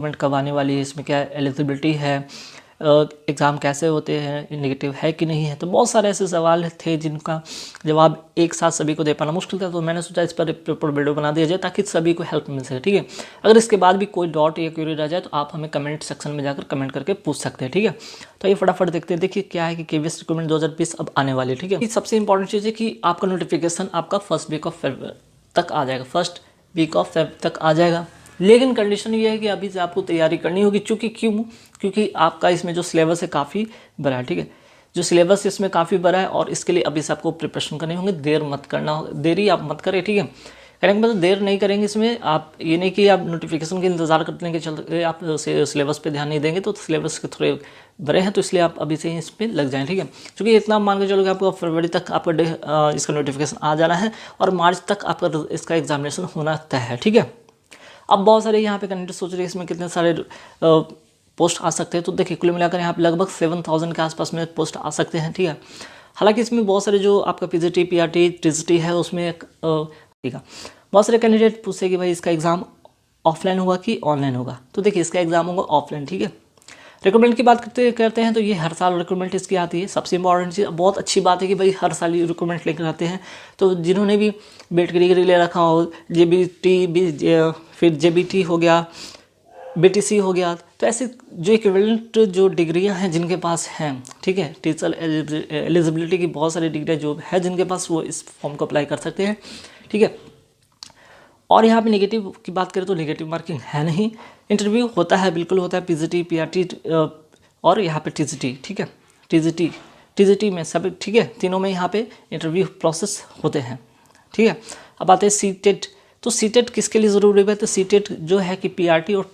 Recruitment कब आने वाली है, इसमें क्या एलिजिबिलिटी है, एग्ज़ाम कैसे होते हैं, नेगेटिव है कि नहीं है। तो बहुत सारे ऐसे सवाल थे जिनका जवाब एक साथ सभी को दे पाना मुश्किल था, तो मैंने सोचा इस पर प्रॉपर वीडियो बना दिया जाए ताकि सभी को हेल्प मिल सके। ठीक है, अगर इसके बाद भी कोई डॉट या क्वेरी रह जाए तो आप हमें कमेंट सेक्शन में जाकर कमेंट करके पूछ सकते हैं। ठीक है, तो ये फटाफट देखते हैं। देखिए क्या है कि KVS रिक्रूटमेंट 2020 अब आने वाली है। ठीक है, सबसे इंपॉर्टेंट चीज़ है कि आपका नोटिफिकेशन आपका फर्स्ट वीक ऑफ फेब्रुअरी तक आ जाएगा, फर्स्ट वीक ऑफ फेब तक आ जाएगा। लेकिन कंडीशन ये है कि अभी से आपको तैयारी करनी होगी, क्योंकि आपका इसमें जो सिलेबस है काफ़ी बड़ा है। ठीक है, जो सिलेबस इसमें काफ़ी बड़ा है और इसके लिए अभी से आपको प्रिपरेशन करने होंगे। देरी आप मत करें। ठीक है, कहने का मतलब देर नहीं करेंगे इसमें। आप ये नहीं कि आप नोटिफिकेशन का इंतजार करते हैं कि चलते आप सिलेबस पे ध्यान नहीं देंगे तो सिलेबस के थोड़े बड़े हैं, तो इसलिए आप अभी से ही इस पर लग जाएं। ठीक है, क्योंकि इतना मान के चलो कि आपको फरवरी तक आपका इसका नोटिफिकेशन आ जाना है और मार्च तक आपका इसका एग्जामिनेशन होना तय है। ठीक है, अब बहुत सारे यहाँ पे कैंडिडेट सोच रहे हैं इसमें कितने सारे पोस्ट आ सकते हैं। तो देखिए कुल मिलाकर यहाँ पे लगभग 7000 के आसपास में पोस्ट आ सकते हैं। ठीक है, हालांकि इसमें बहुत सारे जो आपका PGT PRT TGT है उसमें ठीक है, बहुत सारे कैंडिडेट पूछे कि भाई इसका एग्ज़ाम ऑफलाइन होगा कि ऑनलाइन होगा। तो देखिए इसका एग्ज़ाम होगा ऑफलाइन। ठीक है, रिक्रूटमेंट की बात करते हैं तो ये हर साल रिक्रूटमेंट इसकी आती है। सबसे इंपॉर्टेंट चीज़, बहुत अच्छी बात है कि भाई हर साल ये रिक्रूटमेंट लेकर आते हैं। तो जिन्होंने भी BED की डिग्री ले रखा हो, फिर JBT हो गया, BTC हो गया, तो ऐसे जो इक्विवेलेंट जो डिग्रियां हैं जिनके पास हैं, ठीक है, टीचर एलिजिबिलिटी की बहुत सारी डिग्रियाँ जो है जिनके पास, वो इस फॉर्म को अप्लाई कर सकते हैं। ठीक है, और यहाँ पे नेगेटिव की बात करें तो नेगेटिव मार्किंग है नहीं। इंटरव्यू होता है, बिल्कुल होता है, PGT PRT और यहाँ पे TGT। ठीक है, TGT में सब ठीक है, तीनों में यहाँ पे इंटरव्यू प्रोसेस होते हैं। ठीक है, अब आते हैं CTET। तो CTET किसके लिए ज़रूरी है? तो CTET जो है कि PRT और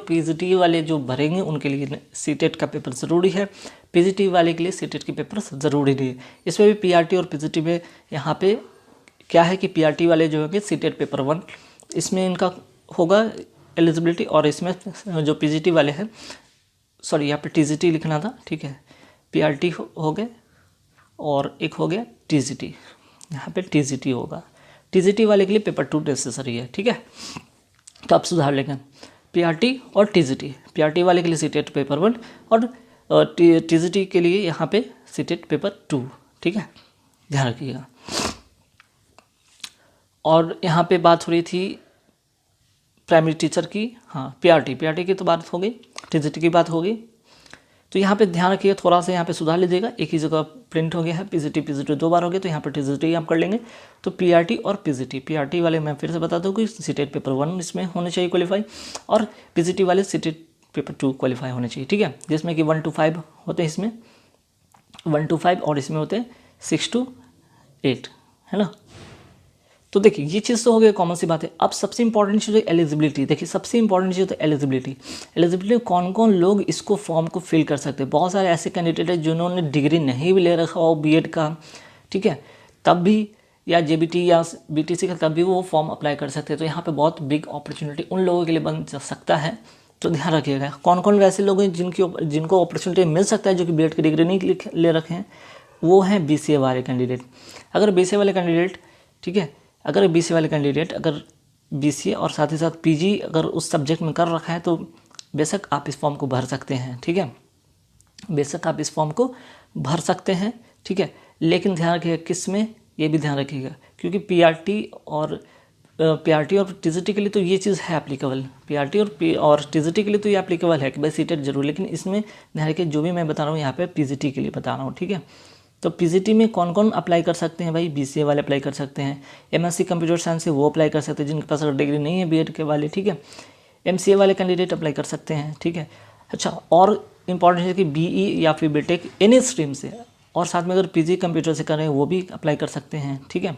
PGT वाले जो भरेंगे उनके लिए CTET का पेपर ज़रूरी है। PGT वाले के लिए CTET के पेपर ज़रूरी नहीं है। इसमें भी PRT और PGT में यहाँ पे क्या है कि PRT वाले जो होंगे CTET पेपर 1 इसमें इनका होगा एलिजिबिलिटी, और इसमें जो PGT वाले हैं, सॉरी यहाँ पे TGT लिखना था। ठीक है, PRT हो गए और एक हो गया TGT, यहाँ पे TGT होगा। TGT वाले के लिए पेपर 2 नेसेसरी है। ठीक है, तो आप सुधार लेंगे PRT और TGT। PRT वाले के लिए CTET पेपर 1 और TGT के लिए यहाँ पे CTET पेपर 2। ठीक है, ध्यान रखिएगा। और यहाँ पे बात हो रही थी प्राइमरी टीचर की, हाँ PRT की तो बात हो गई, TGT की बात हो गई। तो यहाँ पे ध्यान रखिएगा, थोड़ा सा यहाँ पे सुधार लीजिएगा। एक ही जगह प्रिंट हो गया है, PGT 2 बार हो गया, तो यहाँ पर TGT आप कर लेंगे। तो PRT और PGT वाले मैं फिर से बता दूँ कि CTET पेपर 1 इसमें होने चाहिए क्वालिफाई, और PGT वाले CTET पेपर 2 क्वालिफाई होने चाहिए। ठीक है, जिसमें कि 1 to 5 होते हैं, इसमें 1 to 5 और इसमें होते हैं 6 to 8, है ना। तो देखिए ये चीज़ तो हो गई, कॉमन सी बात है। अब सबसे इंपॉर्टेंट चीज़ है एलिजिबिलिटी। देखिए सबसे इंपॉर्टेंट चीज़ है एलिजिबिलिटी कौन कौन लोग इसको फॉर्म को फिल कर सकते हैं। बहुत सारे ऐसे कैंडिडेट हैं जिन्होंने डिग्री नहीं भी ले रखा हो BED का, ठीक है, तब भी, या JBT या BTC का, तब भी वो फॉर्म अप्लाई कर सकते हैं। तो यहाँ पर बहुत बिग अपॉर्चुनिटी उन लोगों के लिए बन सकता है। तो ध्यान रखिएगा कौन कौन वैसे लोग हैं जिनको अपॉर्चुनिटी मिल सकता है जो कि BED की डिग्री नहीं ले रखे हैं। वो हैं BCA वाले कैंडिडेट। अगर BCA वाले कैंडिडेट, ठीक है, अगर BCA और साथ ही साथ PG अगर उस सब्जेक्ट में कर रखा है तो बेशक आप इस फॉर्म को भर सकते हैं। ठीक है, बेशक आप इस फॉर्म को भर सकते हैं। ठीक है, लेकिन ध्यान रखिएगा किस में, ये भी ध्यान रखिएगा, क्योंकि PRT और TGT के लिए तो ये चीज़ है एप्लीकेबल। PRT और TGT के लिए तो ये एप्लीकेबल है कि भाई CTET जरूर, लेकिन इसमें ध्यान रखिए जो भी मैं बता रहा हूँ यहाँ पे PGT के लिए बता रहा हूँ। ठीक है, तो PGT में कौन कौन अप्लाई कर सकते हैं भाई? BCA वाले अप्लाई कर सकते हैं, MSc कंप्यूटर साइंस से वो अप्लाई कर सकते हैं जिनके पास अगर डिग्री नहीं है BED के वाले। ठीक है, MCA वाले कैंडिडेट अप्लाई कर सकते हैं। ठीक है, अच्छा, और इम्पॉर्टेंट है कि BE या फिर BTech एनी स्ट्रीम से, और साथ में अगर PG कंप्यूटर से कर रहे हैं वो भी अप्लाई कर सकते हैं। ठीक है,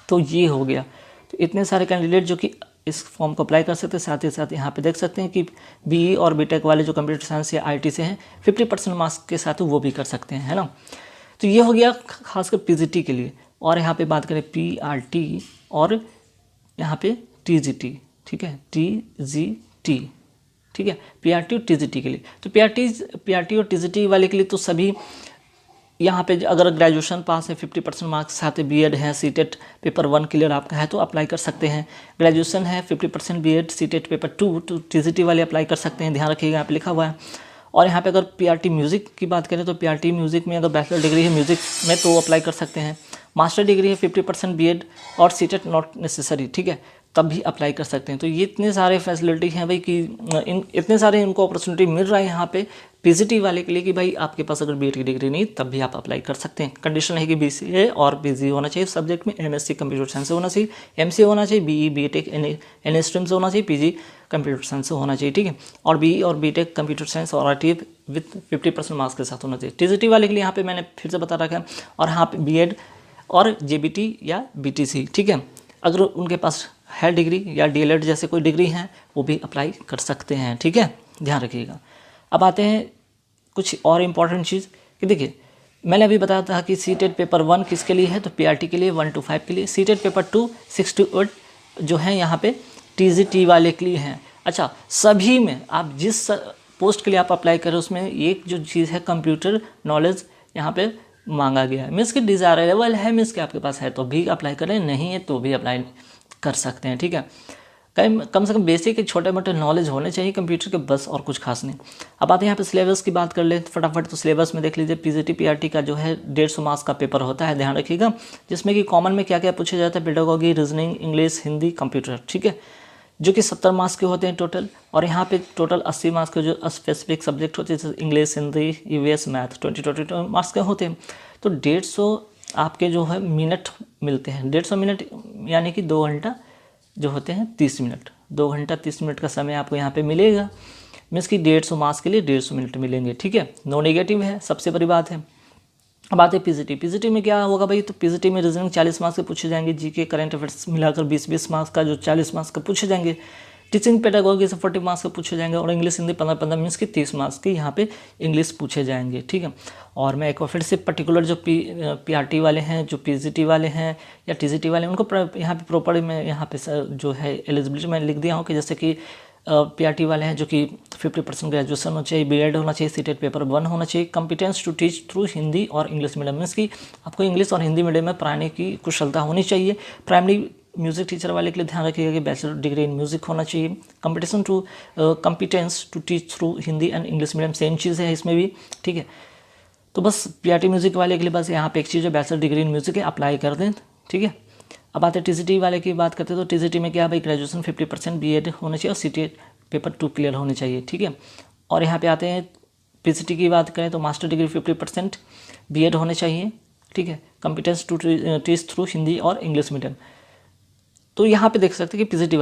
तो ये हो गया। तो इतने सारे कैंडिडेट जो कि इस फॉर्म को अप्लाई कर सकते हैं। साथ ही साथ यहाँ पे देख सकते हैं कि BE और BTech वाले जो कंप्यूटर साइंस या IT से हैं 50% मार्क्स के साथ वो भी कर सकते हैं, है ना। तो ये हो गया खासकर PGT के लिए। और यहाँ पे बात करें PRT और यहाँ पे TGT, ठीक है, TGT, ठीक है, PRT और TGT के लिए। तो PRT और TGT वाले के लिए तो सभी यहाँ पे अगर ग्रेजुएशन पास है 50% मार्क्स साथ बीएड है, सीटेट पेपर 1 क्लियर आपका है तो अप्लाई कर सकते हैं। ग्रेजुएशन है 50% बीएड, सीटेट पेपर 2 तो टीजीटी वाले अप्लाई कर सकते हैं, ध्यान रखिएगा यहाँ पे लिखा हुआ है। और यहाँ पे अगर पीआरटी म्यूज़िक की बात करें तो पीआरटी म्यूज़िक में अगर बैचलर डिग्री है म्यूज़िक में तो अप्लाई कर सकते हैं। मास्टर डिग्री है 50% बीएड और सीटेट नॉट नेसेसरी, ठीक है, तब भी अप्लाई कर सकते हैं। तो ये इतने सारे फैसिलिटी हैं भाई कि इतने सारे इनको अपॉर्चुनिटी मिल रहा है यहाँ पे पीजीटी वाले के लिए कि भाई आपके पास अगर बीएड की डिग्री नहीं तब भी आप अप्लाई कर सकते हैं। कंडीशन है कि बीसीए और पीजी होना चाहिए सब्जेक्ट में, एमएससी कंप्यूटर साइंस से होना चाहिए, एमसीए होना चाहिए, बीई बीटेक एनी स्ट्रीम से होना चाहिए, पीजी कंप्यूटर साइंस से होना चाहिए, ठीक है, और बीई और बीटेक कंप्यूटर साइंस और आईटी विथ 50% मार्क्स के साथ होना चाहिए। टीजीटी वाले के लिए यहाँ पे मैंने फिर से बता रखा है। और यहाँ पे बीएड और जेबीटी या बीटीसी, ठीक है, अगर उनके पास है डिग्री या डीएलएड जैसे कोई डिग्री हैं वो भी अप्लाई कर सकते हैं, ठीक है, ध्यान रखिएगा। अब आते हैं कुछ और इम्पॉर्टेंट चीज़ कि देखिए मैंने अभी बताया था कि सीटेट पेपर 1 किसके लिए है तो पीआरटी के लिए 1 to 5 के लिए, सीटेट पेपर 2 6 to 8 जो है यहाँ पे टीजीटी वाले के लिए हैं। अच्छा, सभी में आप जिस पोस्ट के लिए आप अप्लाई करें उसमें एक जो चीज़ है कंप्यूटर नॉलेज यहाँ पे मांगा गया है, मीन्स कि डिज़ायरेबल है, मीन्स कि आपके पास है तो भी अप्लाई करें, नहीं है तो भी अप्लाई कर सकते हैं, ठीक है। कम से कम बेसिक छोटे मोटे नॉलेज होने चाहिए कंप्यूटर के, बस और कुछ खास नहीं। अब आते हैं यहाँ पे सिलेबस की बात कर ले फटाफट। तो सिलेबस में देख लीजिए पीजीटी पीआरटी का जो है 150 मार्क्स का पेपर होता है, ध्यान रखिएगा, जिसमें कि कॉमन में क्या क्या पूछा जाता है, pedagogy, reasoning, English, Hindi, computer, ठीक है, जो कि 70 मार्क्स के होते हैं टोटल। और यहाँ पे टोटल 80 मार्क्स के जो स्पेसिफिक सब्जेक्ट होते हैं जैसे English, Hindi, EVS, math 20 marks के होते हैं। तो 150 आपके जो है मिनट मिलते हैं, 150 मिनट यानी कि 2 घंटा जो होते हैं 30 मिनट, 2 घंटा 30 मिनट का समय आपको यहाँ पे मिलेगा, मीन्स कि 150 मार्क्स के लिए 150 मिनट मिलेंगे, ठीक है, नो नेगेटिव है, सबसे बड़ी बात है। अब आते हैं पीजीटी। पीजीटी में क्या होगा भाई, तो पीजीटी में रीजनिंग 40 मार्क्स के पूछे जाएंगे, जीके करंट अफेयर्स मिलाकर 20 मार्क्स का जो 40 मार्क्स का पूछे जाएंगे, टीचिंग पेडागोगी से 40 मार्क्स के पूछे जाएंगे और इंग्लिश हिंदी 15 मीन्स की 30 मार्क्स के यहाँ पे इंग्लिश पूछे जाएंगे, ठीक है। और मैं एक बार फिर से पर्टिकुलर जो पीआरटी वाले हैं, जो पीजीटी वाले हैं या टीजीटी वाले हैं, उनको यहाँ पे प्रॉपर मैं यहाँ पे जो है एलिजिबिलिटी मैं लिख दिया हूँ कि जैसे कि पीआरटी वाले हैं जो कि 50% ग्रेजुएशन होना चाहिए, बीएड होना चाहिए, सीटेट पेपर 1 होना चाहिए, competence to teach through Hindi और इंग्लिश मीडियम, मीन्स कि आपको इंग्लिश और हिंदी मीडियम में पढ़ाने की कुशलता होनी चाहिए। प्राइमरी म्यूज़िक टीचर वाले के लिए ध्यान रखिएगा कि बैचलर डिग्री इन म्यूज़िक होना चाहिए। Competence to teach through Hindi and English medium same चीज़ है इसमें भी, ठीक है। तो बस पीआरटी म्यूज़िक वाले के लिए बस यहाँ पे एक चीज़ है, बैचलर डिग्री इन म्यूज़िक है, अप्लाई कर दें, ठीक है। अब आते हैं टीजीटी वाले की बात करते हैं। तो टीजीटी में क्या भाई, ग्रेजुएशन 50% बीएड होना चाहिए और सीटेट पेपर 2 क्लियर होने चाहिए, ठीक है। और यहाँ पे आते हैं पीजीटी की बात करें तो मास्टर डिग्री 50% बीएड होने चाहिए, ठीक है, competence to teach through Hindi और इंग्लिश मीडियम। तो यहाँ पे देख सकते हैं कि पीजीटी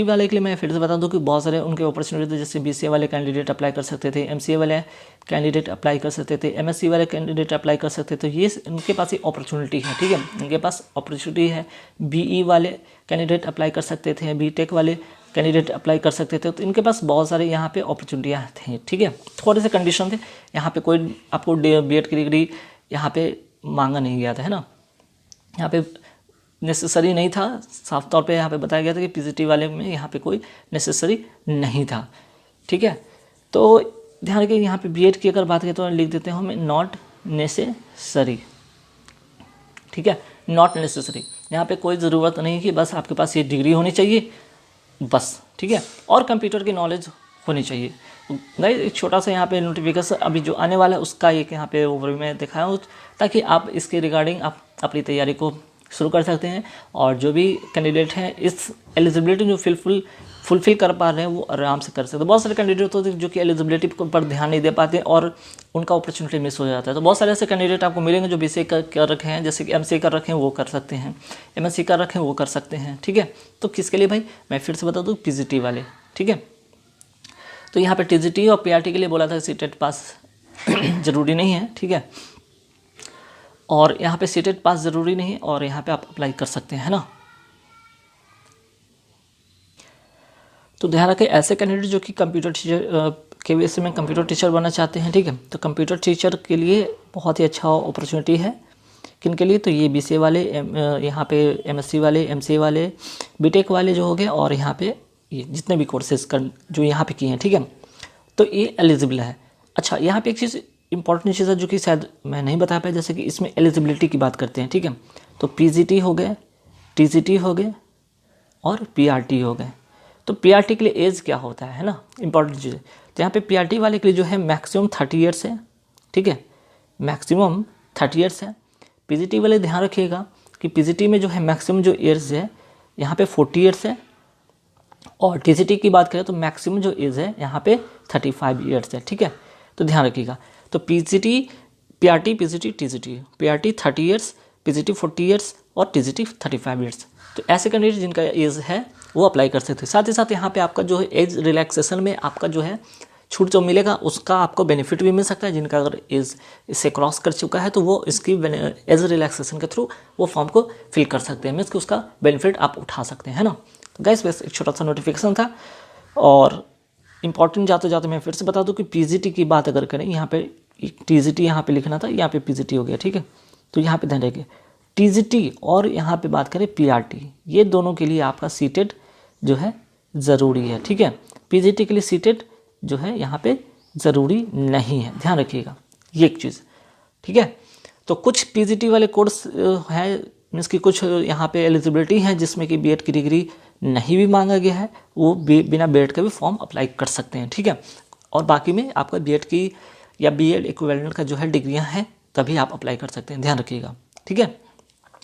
वाले के लिए मैं फिर से बता दूं कि बहुत सारे उनके अपॉर्चुनिटी थे, जैसे बीसीए वाले कैंडिडेट अप्लाई कर सकते थे, एमसीए वाले कैंडिडेट अप्लाई कर सकते थे, एमएससी वाले कैंडिडेट अप्लाई कर सकते थे, ये उनके पास ही अपॉर्चुनिटी है, ठीक है, उनके पास अपॉर्चुनिटी है। बीई वाले कैंडिडेट अप्लाई कर सकते थे, बीटेक वाले कैंडिडेट अप्लाई कर सकते थे, तो इनके पास बहुत सारे यहाँ पे अपॉर्चुनिटियाँ थी, ठीक है। थोड़े से कंडीशन थे, यहाँ पे कोई आपको बीएड की डिग्री यहाँ पे मांगा नहीं गया था, है ना, यहाँ पे नेसेसरी नहीं था, साफ तौर पे यहाँ पे बताया गया था कि पीजीटी वाले में यहाँ पे कोई नेसेसरी नहीं था, ठीक है। तो ध्यान रखिए यहाँ पे बीएड की अगर बात करें तो लिख देते हैं हम नॉट नेसेसरी, ठीक है, नॉट नेसेसरी, यहाँ पे कोई ज़रूरत नहीं कि बस आपके पास ये डिग्री होनी चाहिए बस, ठीक है, और कंप्यूटर की नॉलेज होनी चाहिए। नहीं, एक छोटा सा यहाँ पे नोटिफिकेशन अभी जो आने वाला है उसका एक यहाँ पे ओवरव्यू में दिखाया हूँ, ताकि आप इसके रिगार्डिंग आप अपनी तैयारी को शुरू कर सकते हैं। और जो भी कैंडिडेट हैं इस एलिजिबिलिटी जो फुलफिल कर पा रहे हैं वो आराम से कर सकते हैं। बहुत सारे कैंडिडेट होते हैं जो कि एलिजिबिलिटी पर ध्यान नहीं दे पाते और उनका अपॉर्चुनिटी मिस हो जाता है। तो बहुत सारे ऐसे कैंडिडेट आपको मिलेंगे जो बीसीए कर रखे हैं, जैसे कि एमसीए कर रखे हैं वो कर सकते हैं, एमएससी कर रखे हैं वो कर सकते हैं, ठीक है। तो किसके लिए भाई, मैं फिर से बता दूँ, पीजीटी वाले, ठीक है। तो यहाँ पे टीजीटी और पीआरटी के लिए बोला था सीटेट पास ज़रूरी नहीं है, ठीक है, और यहाँ पे सीटेट पास ज़रूरी नहीं है और यहाँ पे आप अप्लाई कर सकते हैं, है ना। तो ध्यान रखें ऐसे कैंडिडेट जो कि कंप्यूटर टीचर के वजह से में कंप्यूटर टीचर बनना चाहते हैं, ठीक है, तो कंप्यूटर टीचर के लिए बहुत ही अच्छा अपॉर्चुनिटी है। किन के लिए, तो ये बीसीए वाले, यहाँ पे एमएससी वाले, एमसीए वाले, बीटेक वाले जो हो गए, और यहाँ पे ये जितने भी कोर्सेज कर जो यहाँ पे किए हैं, ठीक है, तो ये एलिजिबल है। अच्छा, यहाँ पे एक चीज़ इंपॉर्टेंट चीज़ है जो कि शायद मैं नहीं बता पाया, जैसे कि इसमें एलिजिबिलिटी की बात करते हैं, ठीक है। तो पीजीटी हो गए, टीजीटी हो गए और पीआरटी हो गए। तो पीआरटी के लिए एज क्या होता है ना, इंपॉर्टेंट चीज़ है। तो यहाँ पे पीआरटी वाले के लिए जो है मैक्सिमम 30 ईयर्स है, ठीक है, मैक्सिमम 30 ईयर्स है। पीजीटी वाले ध्यान रखिएगा कि पीजीटी में जो है मैक्सिमम जो ईयर्स है यहाँ पे 40 ईयर्स है, और टीजीटी की बात करें तो मैक्सिमम जो एज है यहाँ पे 35 ईयर्स है, ठीक है। तो ध्यान रखिएगा। तो PGT, PRT, PGT, TGT, PRT 30 years, PGT 40 years और टीजीटी 35 ईयर्स। तो ऐसे कैंडिडेट जिनका एज है वो अप्लाई कर सकते हैं। साथ ही साथ यहाँ पे आपका जो है एज रिलैक्सेशन में आपका जो है छूट जो मिलेगा उसका आपको बेनिफिट भी मिल सकता है। जिनका अगर एज इससे क्रॉस कर चुका है तो वो इसकी एज रिलैक्सेशन के थ्रू वो फॉर्म को फिल कर सकते हैं, मीन्स कि उसका बेनिफिट आप उठा सकते हैं, है ना। तो गाइस बस एक छोटा सा नोटिफिकेशन था। और इम्पॉर्टेंट जाते जाते मैं फिर से बता दूं कि पीजीटी की बात अगर करें, यहाँ पे टीजीटी यहाँ पे लिखना था, यहाँ पे पीजीटी हो गया, ठीक है। तो यहाँ पे ध्यान रखिए टीजीटी और यहाँ पे बात करें पीआरटी, ये दोनों के लिए आपका सीटेड जो है ज़रूरी है, ठीक है। पीजीटी के लिए सीटेड जो है यहाँ पे ज़रूरी नहीं है, ध्यान रखिएगा ये एक चीज़, ठीक है। तो कुछ पीजीटी वाले कोर्स है, मीन्स कि कुछ यहाँ पे एलिजिबिलिटी है जिसमें कि बीएड की डिग्री नहीं भी मांगा गया है, वो बिना बीएड के भी फॉर्म अप्लाई कर सकते हैं, ठीक है। और बाकी में आपका बीएड की या बीएड इक्विवेलेंट का जो है डिग्रियाँ हैं तभी आप अप्लाई कर सकते हैं, ध्यान रखिएगा, ठीक है।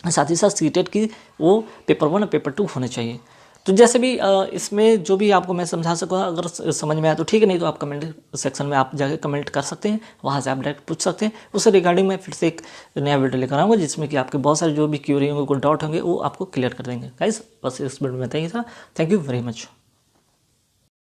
साथ ही साथ सीटेट की वो पेपर 1 और पेपर 2 होने चाहिए। तो जैसे भी इसमें जो भी आपको मैं समझा सकूँगा, अगर समझ में आया तो ठीक है, नहीं तो आप कमेंट सेक्शन में आप जाके कमेंट कर सकते हैं, वहाँ से आप डायरेक्ट पूछ सकते हैं। उससे रिगार्डिंग मैं फिर से एक नया वीडियो लेकर आऊँगा जिसमें कि आपके बहुत सारे जो भी क्यूरी होंगे, कोई डाउट होंगे वो आपको क्लियर कर देंगे। गाइस बस इस वीडियो में इतना ही था। Thank you very much.